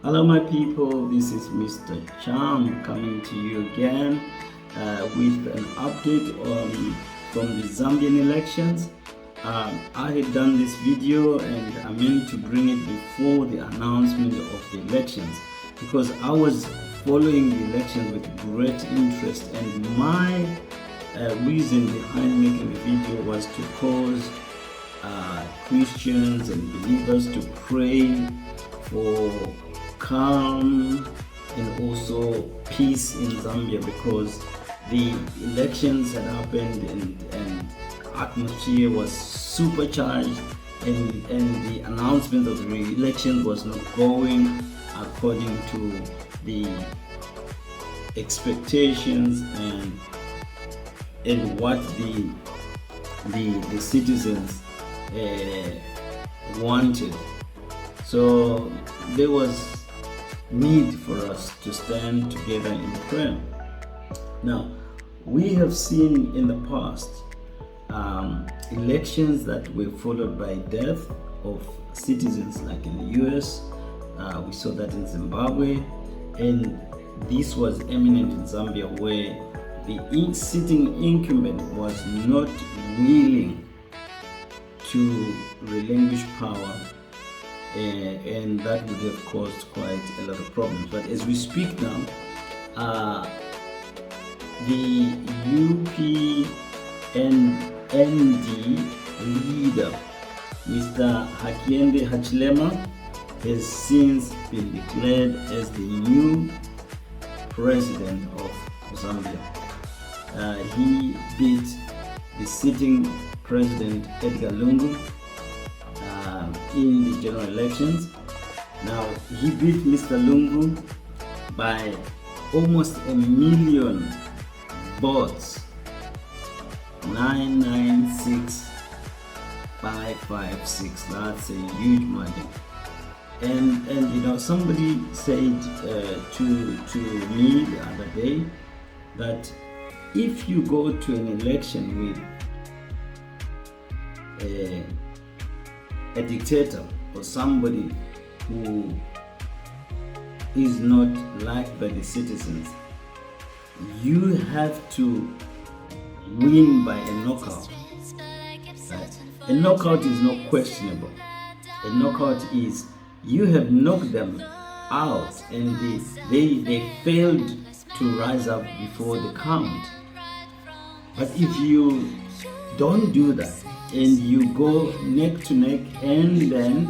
Hello my people, this is Mr. Cham coming to you again with an update from the Zambian elections. I had done this video and I meant to bring it before the announcement of the elections because I was following the election with great interest, and my reason behind making the video was to cause Christians and believers to pray for calm and also peace in Zambia, because the elections had happened and atmosphere was supercharged, and the announcement of the election was not going according to the expectations and what the citizens wanted. So there was need for us to stand together in prayer. Now, we have seen in the past elections that were followed by death of citizens, like in the US. We saw that in Zimbabwe, and this was eminent in Zambia, where the sitting incumbent was not willing to relinquish power, and that would have caused quite a lot of problems. But as we speak now, the UPND leader, Mr. Hakainde Hichilema, has since been declared as the new president of Zambia. He beat the sitting president Edgar Lungu in the general elections. Now, he beat Mr. Lungu by almost 1 million votes, 996,556. That's a huge margin. And you know, somebody said to me the other day that if you go to an election with a dictator or somebody who is not liked by the citizens, you have to win by a knockout. Right? A knockout is not questionable. A knockout is you have knocked them out and they failed to rise up before the count. But if you don't do that and you go neck to neck, and then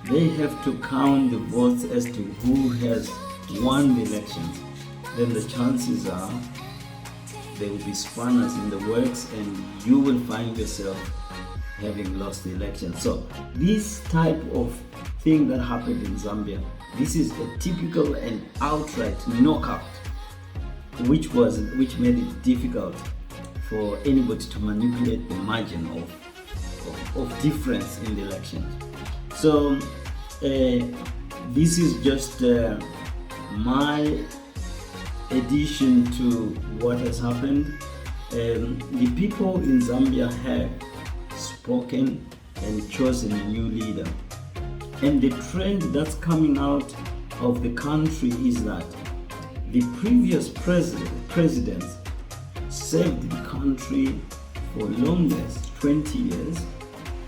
they have to count the votes as to who has won the elections, then the chances are there will be spanners in the works and you will find yourself having lost the election. So this type of thing that happened in Zambia, this is a typical and outright knockout, which made it difficult for anybody to manipulate the margin of difference in the election. So this is just my addition to what has happened. The people in Zambia have spoken and chosen a new leader, and the trend that's coming out of the country is that the previous presidents served the country for longest 20 years,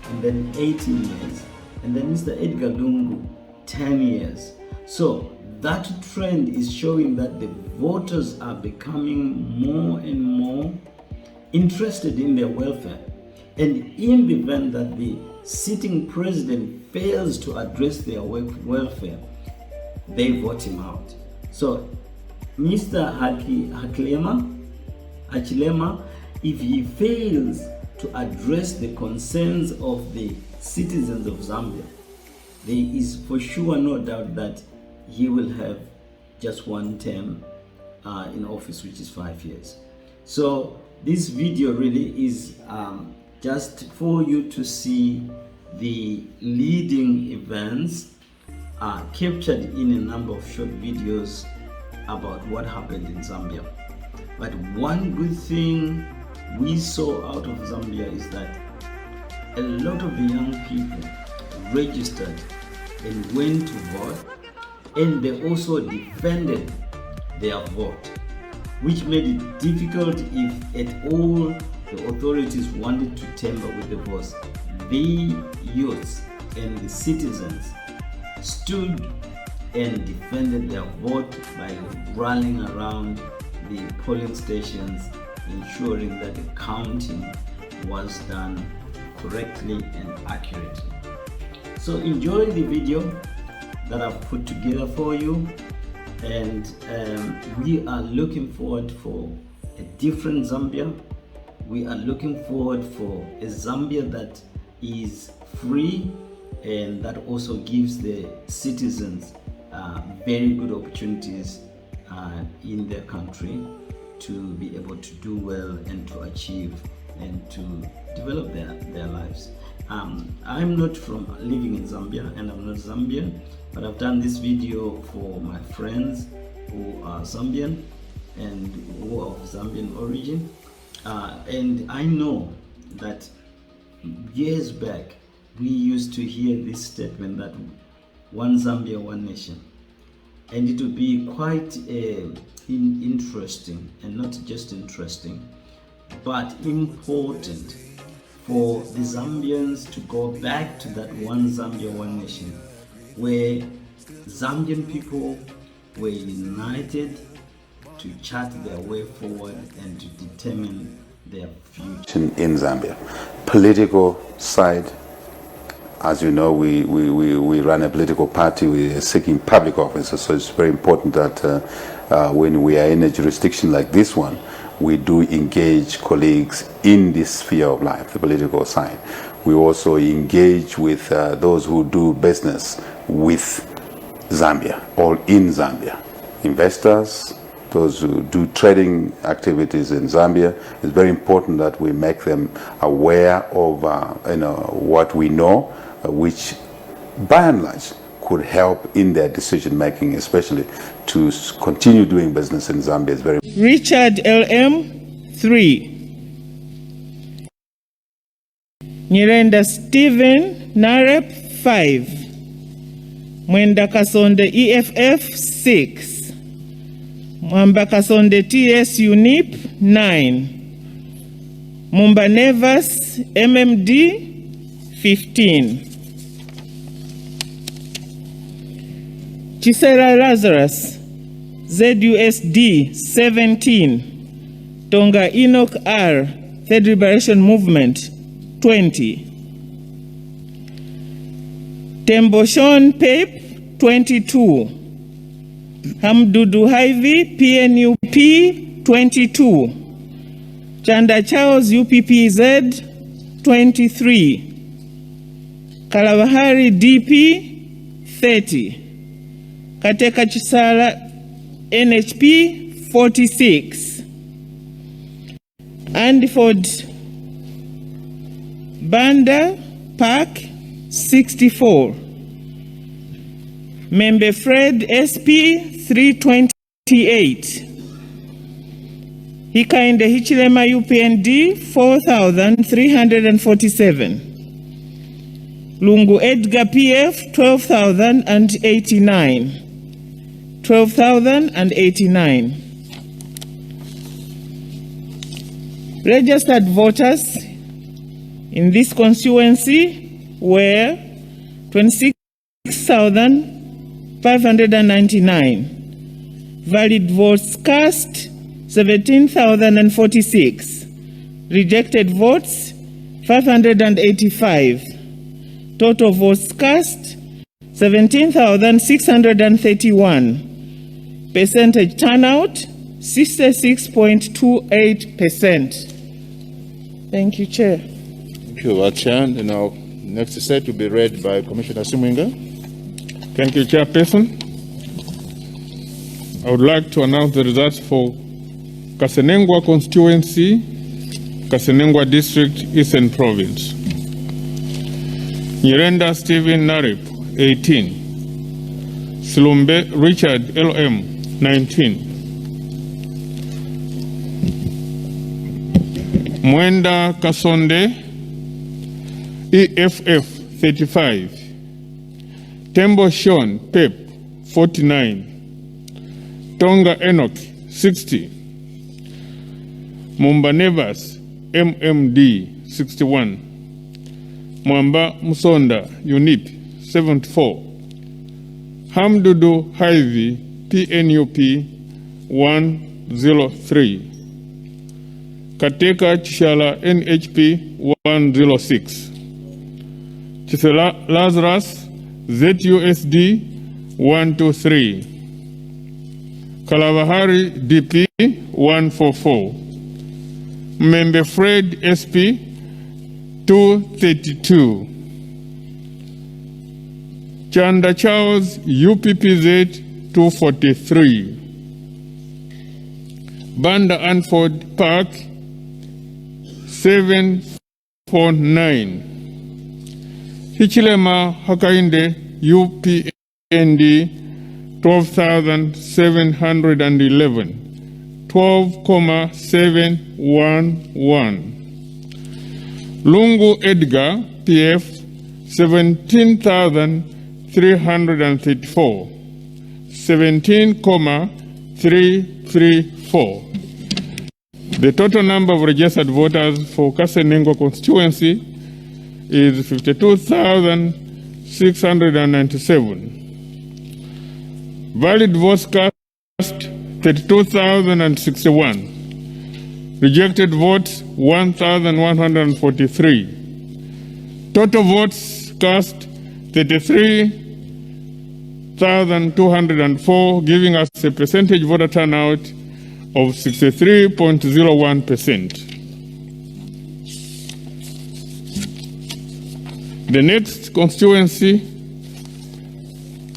and then 18 years, and then Mr. Edgar Lungu 10 years. So that trend is showing that the voters are becoming more and more interested in their welfare, and in the event that the sitting president fails to address their welfare, they vote him out. So Mr. Hichilema, if he fails to address the concerns of the citizens of Zambia, there is for sure no doubt that he will have just one term in office, which is 5 years. So this video really is just for you to see the leading events captured in a number of short videos about what happened in Zambia. But one good thing we saw out of Zambia is that a lot of the young people registered and went to vote, and they also defended their vote, which made it difficult if at all the authorities wanted to tamper with the votes. The youths and the citizens stood and defended their vote by rallying around the polling stations, ensuring that the counting was done correctly and accurately. So enjoy the video that I've put together for you, and we are looking forward for a different Zambia. We are looking forward for a Zambia that is free and that also gives the citizens very good opportunities in their country to be able to do well and to achieve and to develop their lives. I'm not living in Zambia, and I'm not Zambian, but I've done this video for my friends who are Zambian and who are of Zambian origin. And I know that years back we used to hear this statement that one Zambia, one nation. And it would be quite interesting, and not just interesting, but important for the Zambians to go back to that one Zambia, one nation, where Zambian people were united to chart their way forward and to determine their future. In Zambia, political side, as you know, we run a political party. We are seeking public offices, so it's very important that when we are in a jurisdiction like this one, we do engage colleagues in this sphere of life, the political side. We also engage with those who do business with Zambia or in Zambia, investors, those who do trading activities in Zambia. It's very important that we make them aware of what we know, which by and large could help in their decision making, especially to continue doing business in Zambia. Is very Richard LM 3, Nyirenda Stephen Narep 5, Mwenda Kasonde EFF 6, Mwamba Kasonde TS UNIP 9, Mumba Nevas MMD 15, Chisera Lazarus ZUSD 17, Tonga Enoch R, Third Liberation Movement 20, Temboshon Pape 22, Hamdudu Hivi PNUP 22, Chanda Charles UPPZ 23, Kalabahari DP 30, Kateka Chisala NHP 46, Andiford Banda Park 64, Membe Fred SP 328, Hikainde Hichilema UPND 4,347, Lungu Edgar PF 12,089. 12,089. Registered voters in this constituency were 26,599. Valid votes cast 17,046. Rejected votes 585. Total votes cast 17,631. Percentage turnout 66.28%. Thank you, Chair. Thank you, Chair. And now, next set will be read by Commissioner Simwinga. Thank you, Chairperson. I would like to announce the results for Kasenengwa constituency, Kasenengwa district, Eastern Province. Nyirenda Stephen Narip, 18. Slumbe Richard LM, 19. Mwenda Kasonde EFF 35. Tembo Sean Pep 49. Tonga Enoch, 60. Mumba Nevas, MMD, 61. Mwamba Musonda, UNIP, 74. Hamdudu Haivi, PNUP, 103. Kateka Chishala, NHP, 106. Chisela Lazarus, ZUSD, 123. Kalabahari, DP, 144. Membe Fred, SP, 232. Chanda Charles, UPPZ, 243. Banda Anford Park, 749. Hichilema Hakainde, UPND, 12,711, 12,711. Lungu Edgar, PF, 17,334, 17,334. The total number of registered voters for Kasenengwa constituency is 52,697. Valid votes cast, 32,061. Rejected votes, 1,143. Total votes cast, 33,204, giving us a percentage voter turnout of 63.01%. The next constituency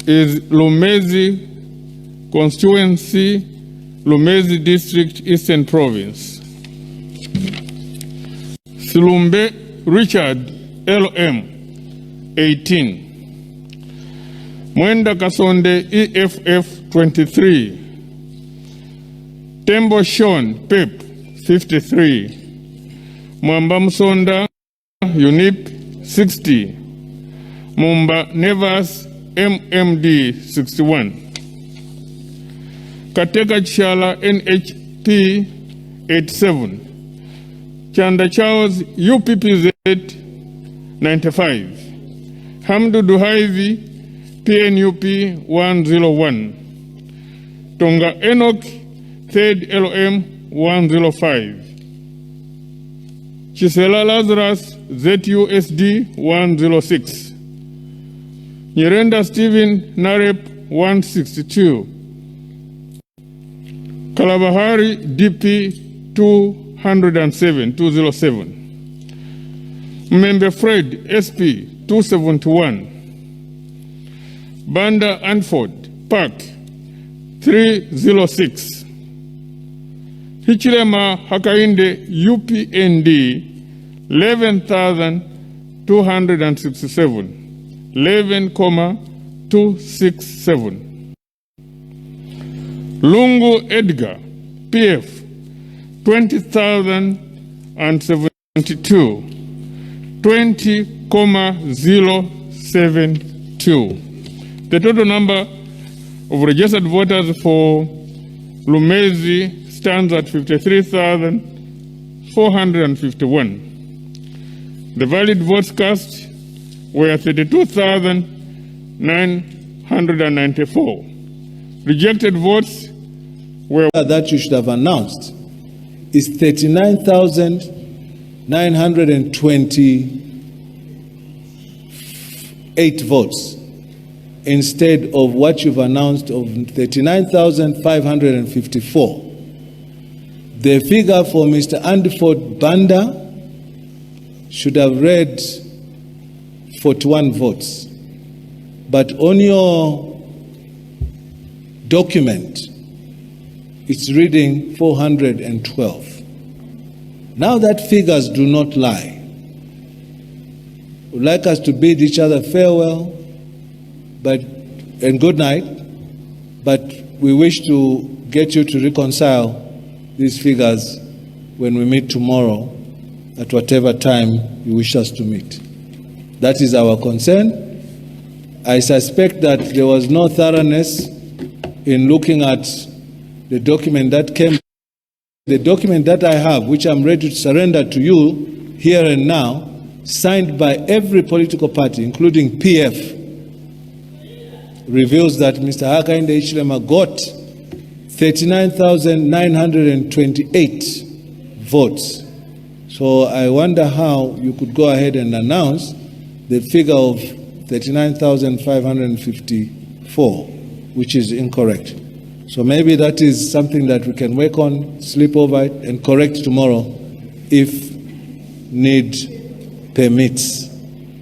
is Lumezi constituency, Lumezi district, Eastern Province. Silumbe Richard, LM, 18. Mwenda Kasonde, EFF, 23. Tembo Sean, PEP, 53. Mwamba Musonda, UNIP, 60. Mumba Nevas, MMD, 61. Kateka Chishala, NHP, 87. Chanda Charles, UPPZ, 95. Hamdudu Haivi, PNUP, 101. Tonga Enoch, 3rd LM, 105. Chisela Lazarus, ZUSD, 106. Nyirenda Stephen, Narep, 162. Kalabahari, DP, 207. Membe Fred, SP, 271. Banda Anford Park, 306. Hichilema Hakainde, UPND, 11,267, 11,267. Lungu Edgar, PF, 20,072, 20,072. The total number of registered voters for Lumezi stands at 53,451. The valid votes cast were 32,994. Rejected votes were that you should have announced is 39,928 votes instead of what you've announced of 39,554. The figure for Mr. Andiford Banda should have read 41 votes, but on your document it's reading 412. Now that figures do not lie. We'd like us to bid each other farewell and good night, but we wish to get you to reconcile these figures when we meet tomorrow at whatever time you wish us to meet. That is our concern, I suspect that there was no thoroughness in looking at the document that came. The document that I have, which I'm ready to surrender to you here and now, signed by every political party, including PF, reveals that Mr. Hakainde Hichilema got 39,928 votes. So I wonder how you could go ahead and announce the figure of 39,554, which is incorrect. So maybe that is something that we can work on, sleep over it, and correct tomorrow if need permits.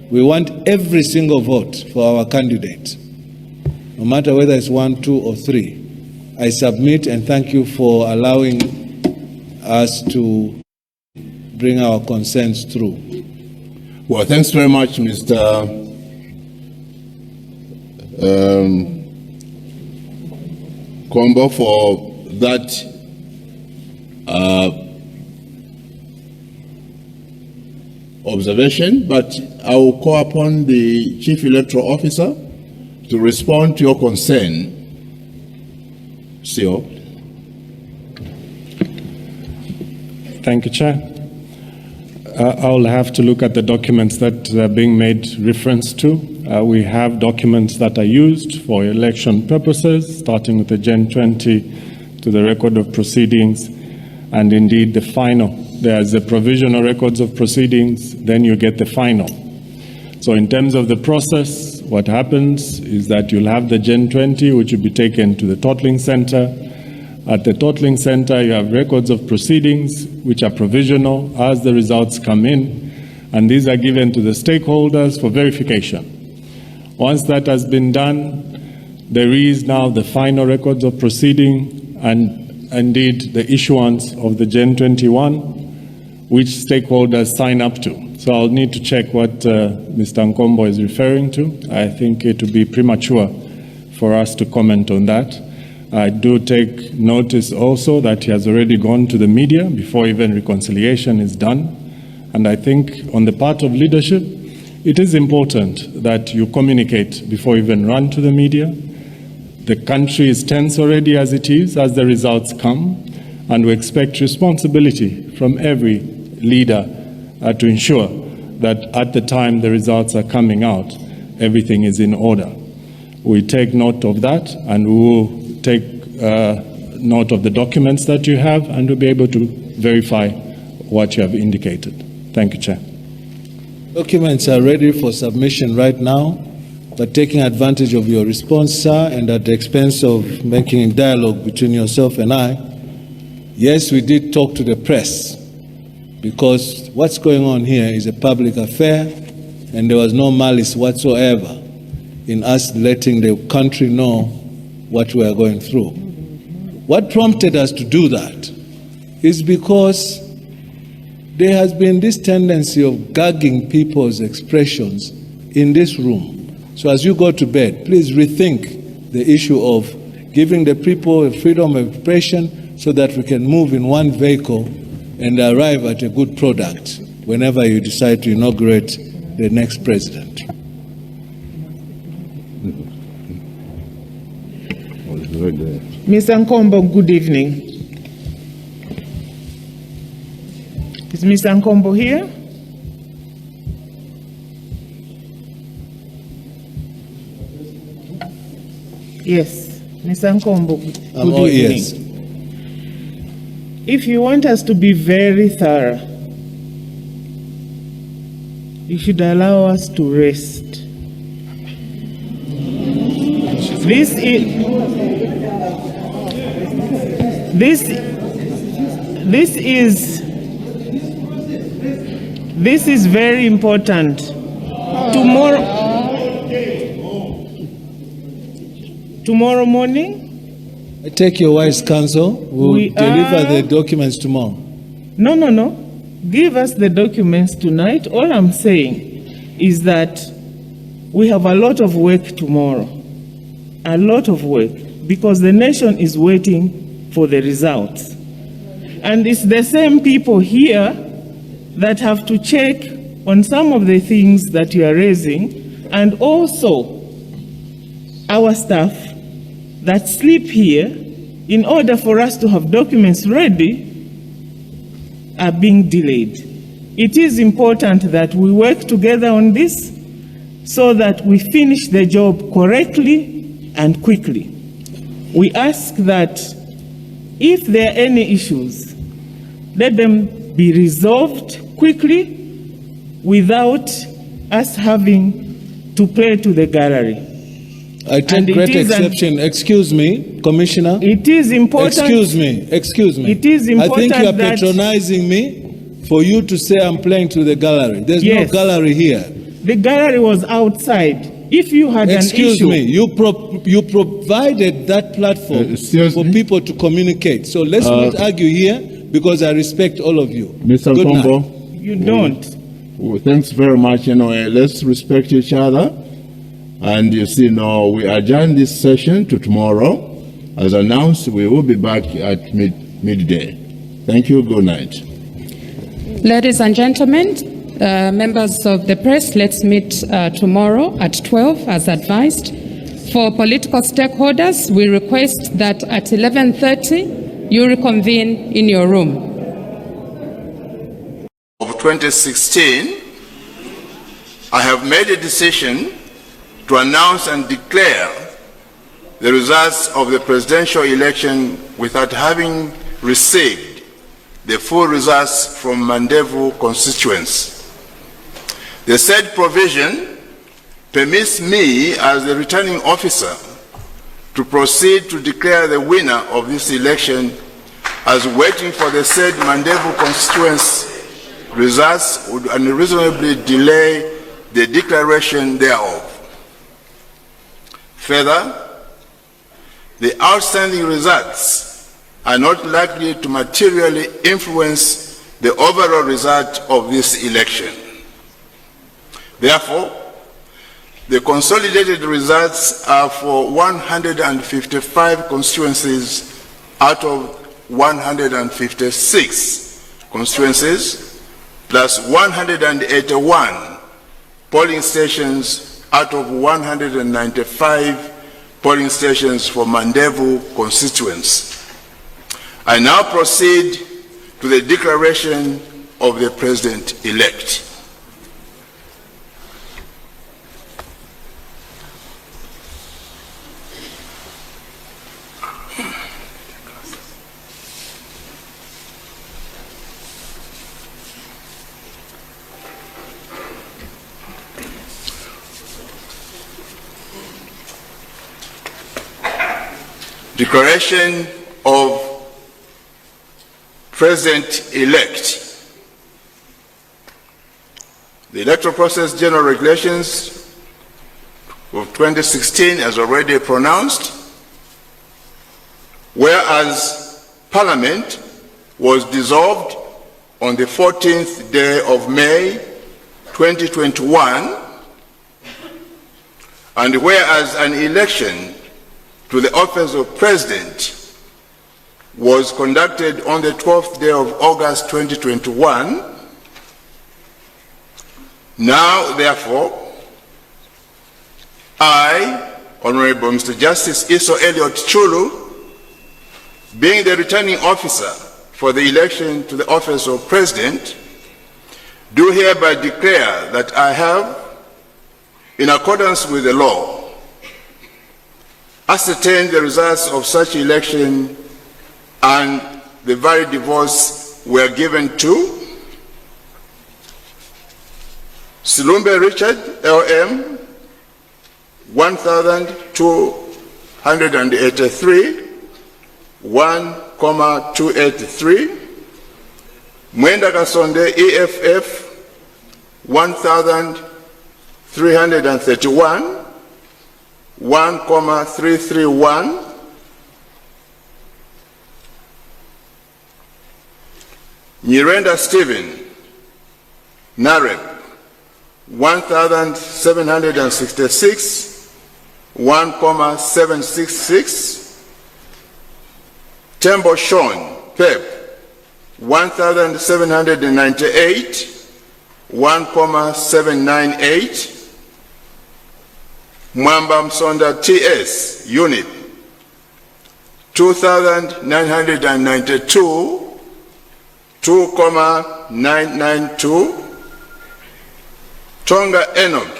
We want every single vote for our candidate, no matter whether it's 1, 2, or 3. I submit and thank you for allowing us to bring our concerns through. Well, thanks very much, Mr. Kombo, for that observation, but I will call upon the Chief Electoral Officer to respond to your concern. CEO. Thank you, Chair. I'll have to look at the documents that are being made reference to. We have documents that are used for election purposes, starting with the Gen 20 to the record of proceedings, and indeed the final. There's the provisional records of proceedings, then you get the final. So in terms of the process, what happens is that you'll have the Gen 20, which will be taken to the totaling center. At the totaling center, you have records of proceedings, which are provisional as the results come in, and these are given to the stakeholders for verification. Once that has been done, there is now the final records of proceeding and indeed the issuance of the Gen 21, which stakeholders sign up to. So I'll need to check what Mr. Nkombo is referring to. I think it would be premature for us to comment on that. I do take notice also that he has already gone to the media before even reconciliation is done. And I think on the part of leadership, it is important that you communicate before you even run to the media. The country is tense already as it is, as the results come, and we expect responsibility from every leader to ensure that at the time the results are coming out, everything is in order. We take note of that, and we will take note of the documents that you have, and we'll be able to verify what you have indicated. Thank you, Chair. Documents are ready for submission right now, but taking advantage of your response, sir, and at the expense of making dialogue between yourself and I, yes, we did talk to the press, because what's going on here is a public affair, and there was no malice whatsoever in us letting the country know what we are going through. What prompted us to do that is because there has been this tendency of gagging people's expressions in this room. So as you go to bed, please rethink the issue of giving the people a freedom of expression so that we can move in one vehicle and arrive at a good product whenever you decide to inaugurate the next president. Mr. Nkombo, good evening. Is Mr. Nkombo here? Yes, Mr. Nkombo, good evening. Yes. If you want us to be very thorough, you should allow us to rest. This is very important. Tomorrow morning, I take your wise counsel. We'll deliver the documents tomorrow. No. Give us the documents tonight. All I'm saying is that we have a lot of work tomorrow. A lot of work, because the nation is waiting for the results. And it's the same people here that have to check on some of the things that you are raising, and also our staff that sleep here in order for us to have documents ready are being delayed. It is important that we work together on this so that we finish the job correctly and quickly. We ask that if there are any issues, let them be resolved quickly without us having to play to the gallery. I take great exception. Excuse me, Commissioner. It is important. Excuse me. It is important. I think you are patronizing me for you to say I'm playing to the gallery. There's no gallery here. The gallery was outside. If you had Excuse an issue... me, you provided that platform for people to communicate. So let's not argue here because I respect all of you. Mr. Combo. You don't. Well, thanks very much. Let's respect each other. And you see, now we adjourn this session to tomorrow. As announced, we will be back at midday. Thank you. Good night. Ladies and gentlemen, members of the press, let's meet tomorrow at 12 as advised. For political stakeholders, we request that at 11:30 you reconvene in your room. Of 2016, I have made a decision to announce and declare the results of the presidential election without having received the full results from Mandevu constituency. The said provision permits me as the returning officer to proceed to declare the winner of this election as waiting for the said Mandevu constituency results would unreasonably delay the declaration thereof. Further, the outstanding results are not likely to materially influence the overall result of this election. Therefore, the consolidated results are for 155 constituencies out of 156 constituencies, plus 181 polling stations out of 195 polling stations for Mandevu constituency. I now proceed to the declaration of the President-elect. Declaration of President-elect. The Electoral Process General Regulations of 2016 as already pronounced, whereas Parliament was dissolved on the 14th day of May 2021, and whereas an election to the office of President was conducted on the 12th day of August 2021. Now, therefore, I, Honorable Mr. Justice Iso Elliott Chulu, being the returning officer for the election to the office of President, do hereby declare that I have, in accordance with the law, ascertained the results of such election, and the valid votes were given to Silumbe Richard, LM, 1,283, 1,283. Mwenda Kasonde, EFF, 1,331, 1,331. Nyirenda Stephen, Nareb, 1,766, 1,766. Tembo Sean, Pep, 1,798, 1,798. Mwamba Msonda TS unit 2,992 2,992. Tonga Enoch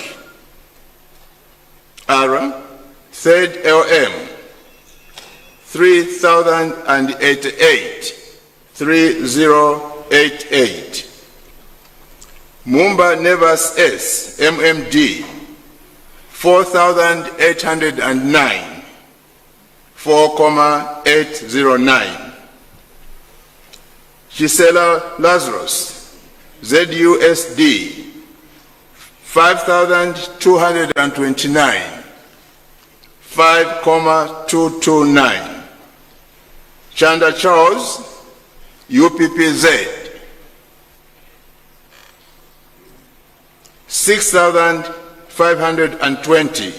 R 3rd LM 3,088 3088. Mumba Nevas S MMD 4,809 4,809. Gisela Lazarus ZUSD 5,229 5,229. Chanda Charles UPPZ 6,520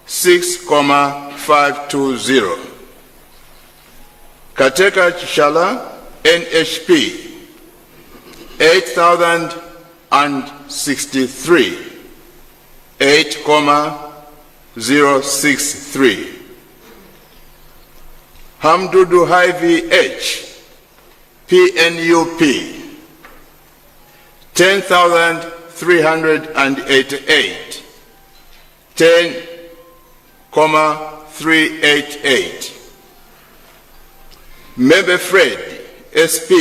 6,520. Kateka Chishala NHP 8,063 8,063. Hamdudu Hivi H PNUP 10,388 10,388. Mebe Fred SP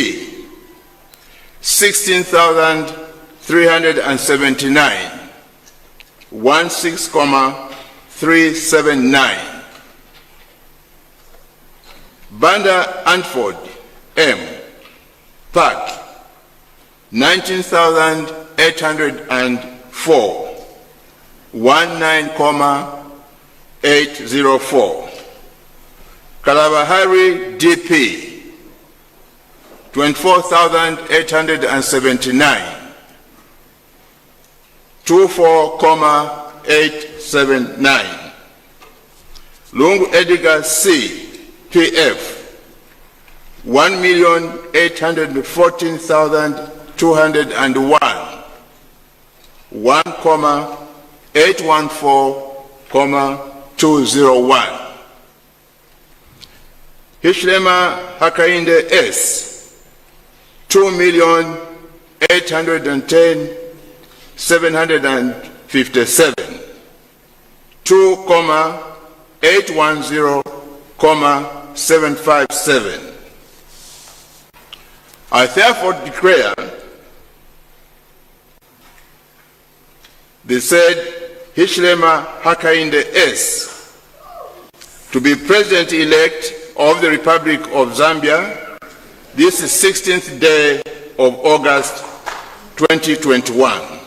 16,379 16,379. Banda Antford M Park 19,804 19,804. Kalabahari DP 24,879 24,879. Lungu Edgar C PF 1,814,201 1,814,201. Hishlema Hakainde S 2,810,757 2,810,757. I therefore declare the said Hishlema Hakainde S to be President-elect of the Republic of Zambia this 16th day of August 2021.